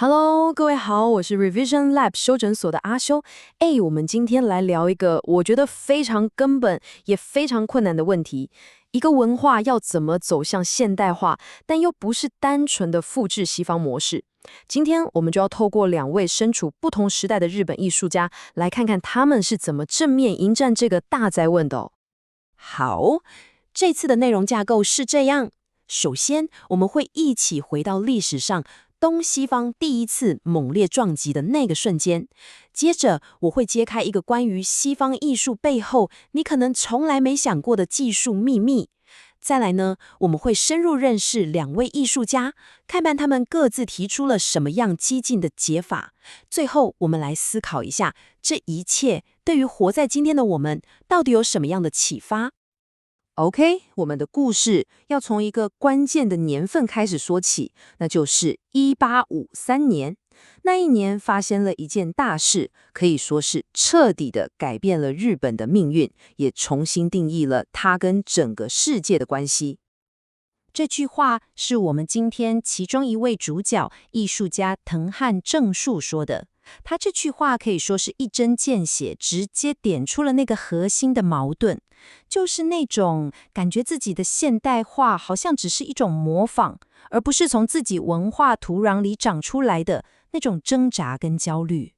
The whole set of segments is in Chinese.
Hello， 各位好，我是 Revision Lab 修整所的阿修。我們今天來聊一個我覺得非常根本也非常困難的問題：一個文化要怎麼走向現代化，但又不是單純的複製西方模式。今天我們就要透過兩位身處不同時代的日本藝術家，來看看他們是怎麼正面迎戰這個大哉問的哦。好，這次的內容架構是這樣：首先，我們會一起回到歷史上東西方第一次猛烈撞擊的那個瞬間。接着，我會揭開一個關於西方藝術背後你可能從來沒想過的技術秘密。再來呢，我們會深入認識兩位藝術家，看看他們各自提出了什麼樣激進的解法。最後，我們來思考一下，這一切對於活在今天的我們，到底有什麼樣的啟發？OK， 我們的故事要從一個關鍵的年份開始說起，那就是1853年。那一年發生了一件大事，可以說是徹底的改變了日本的命運，也重新定義了它跟整個世界的關係。這句話是我們今天其中一位主角藝術家藤漢正樹說的。他這句話可以說是一針見血，直接點出了那個核心的矛盾，就是那種感覺自己的現代化好像只是一種模仿，而不是從自己文化土壤裡長出來的那種掙扎跟焦慮。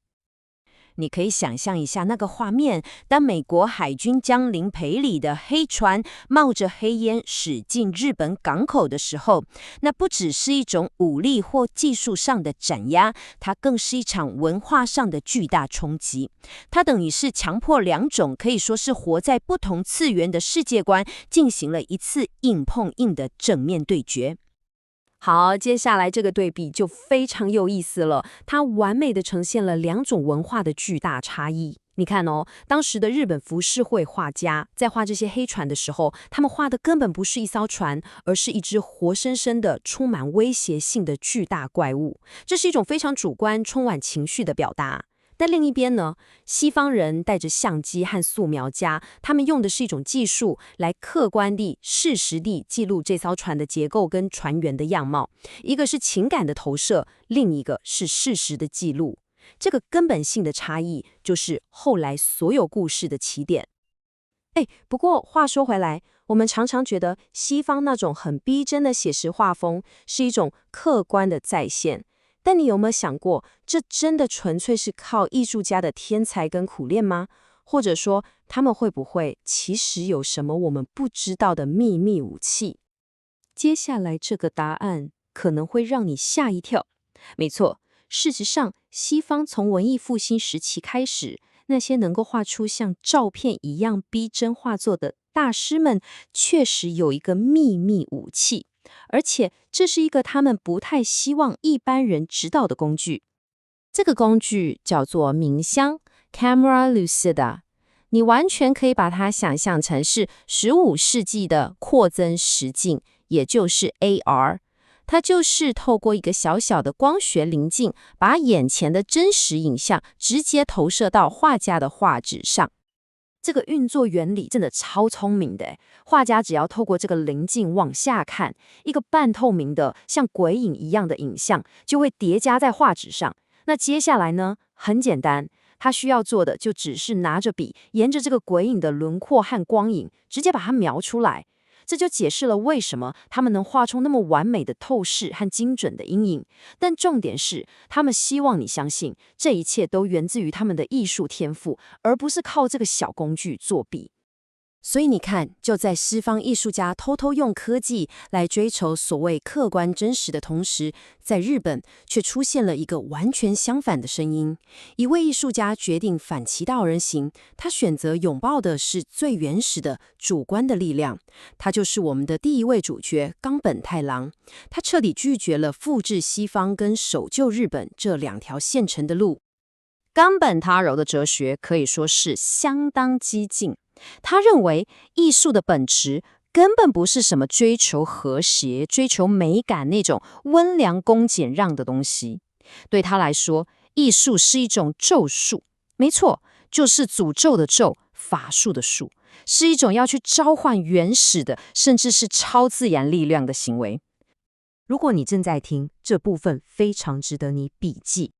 你可以想象一下那個畫面，當美國海軍將領培里的黑船冒着黑煙駛進日本港口的時候，那不只是一種武力或技術上的斬壓，它更是一場文化上的巨大衝擊。它等於是強迫兩種可以說是活在不同次元的世界觀進行了一次硬碰硬的正面對決。好，接下來這個對比就非常有意思了，它完美的呈現了兩種文化的巨大差異。你看哦，當時的日本浮世繪畫家在畫這些黑船的時候，他們畫的根本不是一艘船，而是一隻活生生的、充滿威脅性的巨大怪物。這是一種非常主觀、充滿情緒的表達。但另一邊呢，西方人帶着相機和素描家，他們用的是一種技術來客觀地、事實地記錄這艘船的結構跟船員的樣貌。一個是情感的投射，另一個是事實的記錄。這個根本性的差異，就是後來所有故事的起點。不過話說回來，我們常常覺得西方那種很逼真的寫實畫風，是一種客觀的再現。但你有沒有想過，這真的純粹是靠藝術家的天才跟苦練嗎？或者說，他們會不會其實有什麼我們不知道的秘密武器？接下來這個答案可能會讓你嚇一跳。沒錯，事實上，西方從文藝復興時期開始，那些能夠畫出像照片一樣逼真畫作的大師們，確實有一個秘密武器。而且這是一個他們不太希望一般人知道的工具。這個工具叫做冥箱 （Camera Lucida）。你完全可以把它想象成是15世紀的擴增實境，也就是 AR。它就是透過一個小小的光學稜鏡，把眼前的真實影像直接投射到畫家的畫紙上。這個運作原理真的超聰明的，畫家只要透過這個稜鏡往下看，一個半透明的像鬼影一樣的影像就會疊加在畫紙上。那接下來呢，很簡單，他需要做的就只是拿着筆，沿着這個鬼影的輪廓和光影，直接把它描出來。這就解釋了為什麼他們能畫出那麼完美的透視和精準的陰影。但重點是，他們希望你相信，這一切都源自於他們的藝術天賦，而不是靠這個小工具作弊。所以你看，就在西方藝術家偷偷用科技來追求所謂客觀真實的同時，在日本卻出現了一個完全相反的聲音。一位藝術家決定反其道而行，他選擇擁抱的是最原始的主觀的力量。他就是我們的第一位主角岡本太郎。他徹底拒絕了複製西方跟守舊日本這兩條現成的路。岡本太郎的哲學可以說是相當激進。他認為藝術的本質根本不是什麼追求和諧、追求美感那種溫良恭儉讓的東西。對他來說，藝術是一種咒術，沒錯，就是詛咒的咒，法術的術，是一種要去召喚原始的，甚至是超自然力量的行為。如果你正在聽，這部分非常值得你筆記。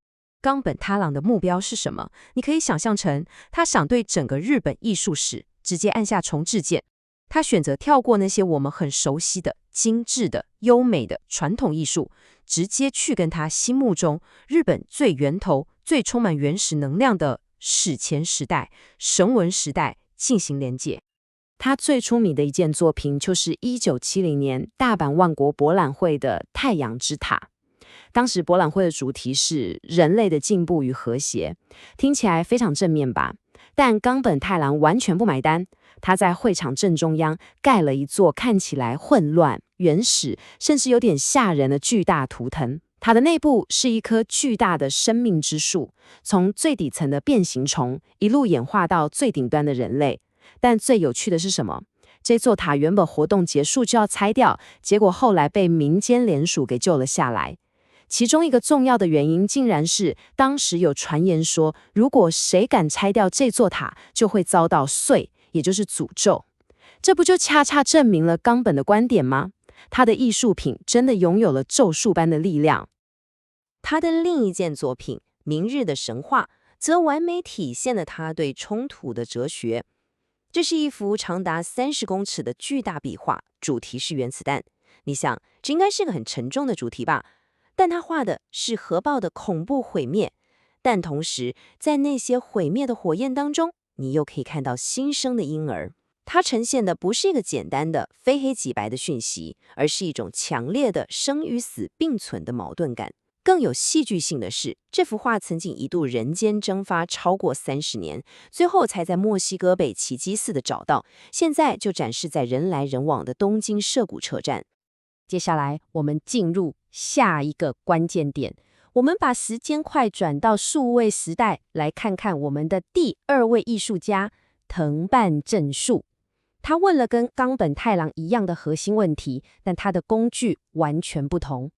岡本太郎的目標是什麼？你可以想象成，他想對整個日本藝術史直接按下重置鍵。他選擇跳過那些我們很熟悉的、精緻的、優美的傳統藝術，直接去跟他心目中日本最源頭、最充滿原始能量的史前時代、繩文時代進行連結。他最出名的一件作品就是1970年大阪萬國博覽會的太陽之塔。當時博覽會的主題是人類的進步與和諧，聽起來非常正面吧？但岡本太郎完全不買單。他在會場正中央蓋了一座看起來混亂、原始，甚至有點嚇人的巨大圖騰。它的內部是一棵巨大的生命之樹，從最底層的變形蟲一路演化到最頂端的人類。但最有趣的是什麼？這座塔原本活動結束就要拆掉，結果後來被民間聯署給救了下來。其中一個重要的原因，竟然是當時有傳言說，如果誰敢拆掉這座塔，就會遭到祟，也就是詛咒。這不就恰恰證明了岡本的觀點嗎？他的藝術品真的擁有了咒術般的力量。他的另一件作品《明日的神話》則完美體現了他對衝突的哲學。這是一幅長達30公尺的巨大壁畫，主題是原子彈。你想，這應該是個很沉重的主題吧？但他畫的是核爆的恐怖毀滅，但同時在那些毀滅的火焰當中，你又可以看到新生的嬰兒。它呈現的不是一個簡單的非黑即白的訊息，而是一種強烈的生與死並存的矛盾感。更有戲劇性的是，這幅畫曾經一度人間蒸發超過30年，最後才在墨西哥北奇蹟似的找到，現在就展示在人來人往的東京澀谷車站。接下來我們進入下一個關鍵點，我們把時間快轉到數位時代，來看看我們的第2位藝術家藤半正樹。他問了跟岡本太郎一樣的核心問題，但他的工具完全不同。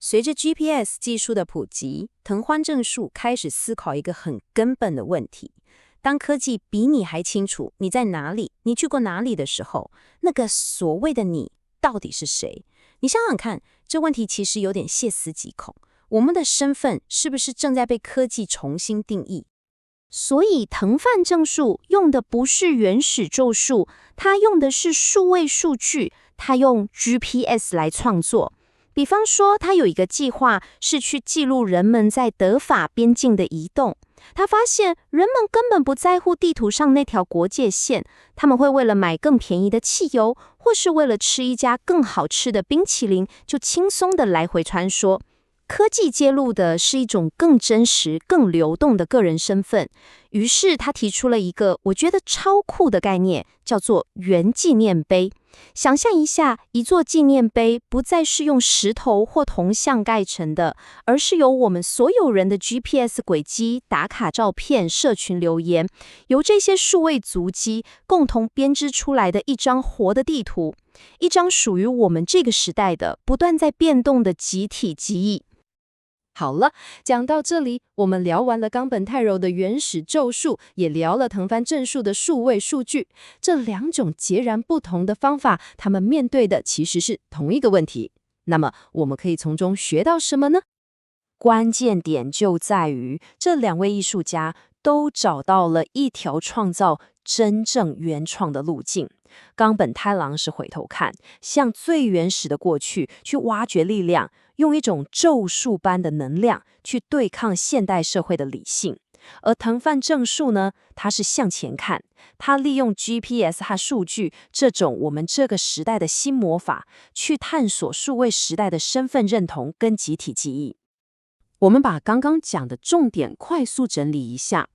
隨着 GPS 技術的普及，藤半正樹開始思考一個很根本的問題：當科技比你還清楚你在哪裡，你去過哪裡的時候，那個所謂的你到底是誰？你想想看，這問題其實有點細思極恐。我們的身份是不是正在被科技重新定義？所以藤半正樹用的不是原始咒術，他用的是數位數據，他用 GPS 來創作。比方說，他有一個計劃是去記錄人們在德法邊境的移動。他發現人們根本不在乎地圖上那條國界線，他們會為了買更便宜的汽油，或是為了吃一家更好吃的冰淇淋，就輕鬆地來回穿梭。科技揭露的是一種更真實、更流動的個人身份。於是他提出了一個我覺得超酷的概念，叫做原紀念碑。想象一下，一座紀念碑不再是用石頭或銅像蓋成的，而是由我們所有人的 GPS 軌跡、打卡照片、社群留言，由這些數位足跡共同編織出來的一張活的地圖，一張屬於我們這個時代的不斷在變動的集體記憶。好了，講到這裡，我們聊完了岡本太郎的原始咒術，也聊了藤半正樹的數位數據。這兩種截然不同的方法，他們面對的其實是同一個問題。那麼，我們可以從中學到什麼呢？關鍵點就在於，這兩位藝術家都找到了一條創造真正原創的路徑。岡本太郎是回頭看，向最原始的過去去挖掘力量，用一種咒術般的能量去對抗現代社會的理性。而藤半正樹呢，他是向前看，他利用 GPS 和數據這種我們這個時代的新魔法，去探索數位時代的身份認同跟集體記憶。我們把剛剛講的重點快速整理一下。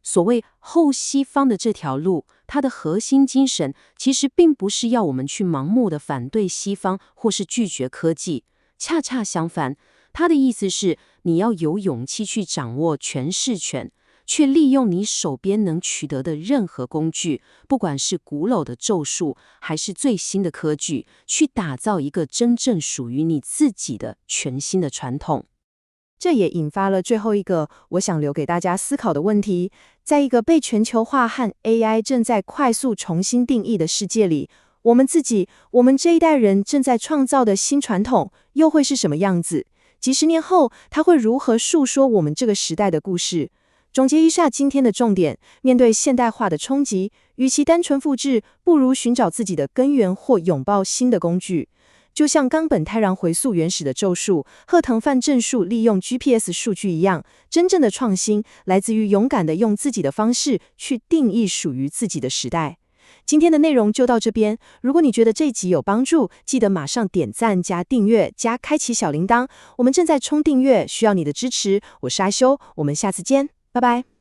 所謂後西方的這條路，它的核心精神其實並不是要我們去盲目的反對西方或是拒絕科技，恰恰相反，它的意思是你要有勇氣去掌握詮釋權，去利用你手邊能取得的任何工具，不管是古老的咒術還是最新的科技，去打造一個真正屬於你自己的全新的傳統。這也引發了最後一個我想留給大家思考的問題：在一個被全球化和 AI 正在快速重新定義的世界裡，我們自己，我們這一代人正在創造的新傳統，又會是什麼樣子？幾十年後，它會如何述說我們這個時代的故事？總結一下今天的重點，面對現代化的衝擊，與其單純複製，不如尋找自己的根源或擁抱新的工具。就像岡本太郎回溯原始的咒術，賀藤范正樹利用 GPS 數據一樣，真正的創新來自於勇敢地用自己的方式去定義屬於自己的時代。今天的內容就到這邊，如果你覺得這集有幫助，記得馬上點讚加訂閱加開啟小鈴鐺，我們正在衝訂閱，需要你的支持。我是阿修，我們下次見，拜拜。